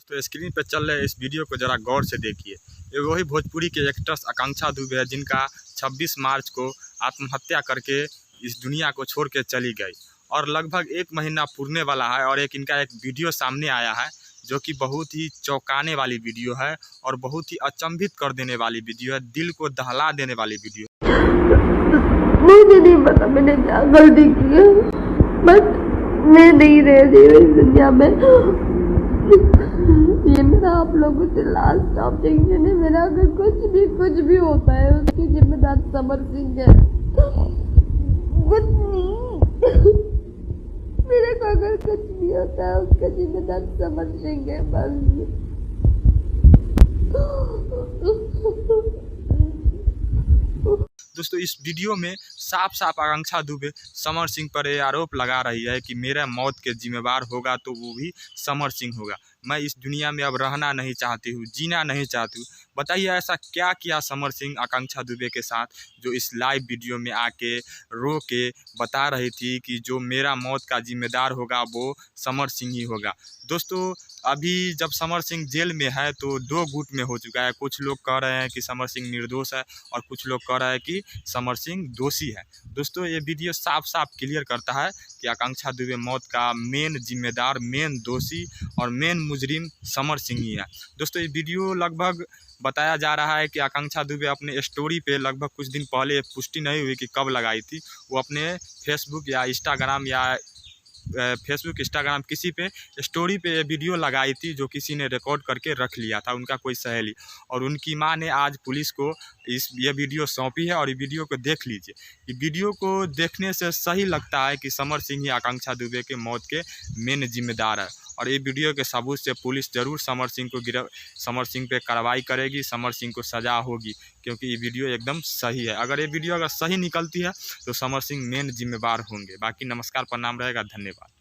तो स्क्रीन पे चल रहे इस वीडियो को ज़रा गौर से देखिए। ये वही भोजपुरी के एक्ट्रेस आकांक्षा दुबे है जिनका 26 मार्च को आत्महत्या करके इस दुनिया को छोड़ के चली गई और लगभग 1 महीना पूरने वाला है। और इनका एक वीडियो सामने आया है जो कि बहुत ही चौंकाने वाली वीडियो है और बहुत ही अचंभित कर देने वाली वीडियो है, दिल को दहला देने वाली वीडियो। मुझे नहीं पता मैंने क्या गलती की है, बट मैं नहीं रह रही हूँ इस दुनिया में। ये मेरा आप लोगों से लास्ट ऑब्जेक्शन है। मेरा अगर कुछ भी होता है उसकी जिम्मेदार समर सिंह है। कुछ नहीं, मेरे को अगर कुछ भी होता है उसका जिम्मेदार समर सिंह है बस। दोस्तों इस वीडियो में साफ साफ आकांक्षा दुबे समर सिंह पर ये आरोप लगा रही है कि मेरा मौत के जिम्मेवार होगा तो वो भी समर सिंह होगा। मैं इस दुनिया में अब रहना नहीं चाहती हूँ, जीना नहीं चाहती हूँ। बताइए ऐसा क्या किया समर सिंह आकांक्षा दुबे के साथ जो इस लाइव वीडियो में आके रो के बता रही थी कि जो मेरा मौत का जिम्मेदार होगा वो समर सिंह ही होगा। दोस्तों अभी जब समर सिंह जेल में है तो 2 गुट में हो चुका है। कुछ लोग कह रहे हैं कि समर सिंह निर्दोष है और कुछ लोग कह रहे हैं कि समर सिंह दोषी है। दोस्तों ये वीडियो साफ साफ क्लियर करता है कि आकांक्षा दुबे मौत का मेन जिम्मेदार, मेन दोषी और मेन मुजरिम समर सिंह ही है। दोस्तों ये वीडियो लगभग बताया जा रहा है कि आकांक्षा दुबे अपने स्टोरी पे लगभग कुछ दिन पहले, पुष्टि नहीं हुई कि कब लगाई थी, वो अपने फेसबुक या इंस्टाग्राम किसी पे स्टोरी पे वीडियो लगाई थी जो किसी ने रिकॉर्ड करके रख लिया था, उनका कोई सहेली। और उनकी मां ने आज पुलिस को ये वीडियो सौंपी है और ये वीडियो को देख लीजिए। ये वीडियो को देखने से सही लगता है कि समर सिंह ही आकांक्षा दुबे के मौत के मेन जिम्मेदार है। और ये वीडियो के सबूत से पुलिस ज़रूर समर सिंह पे कार्रवाई करेगी, समर सिंह को सज़ा होगी, क्योंकि ये वीडियो एकदम सही है। अगर ये वीडियो अगर सही निकलती है तो समर सिंह मेन जिम्मेवार होंगे। बाकी नमस्कार, प्रणाम रहेगा, धन्यवाद।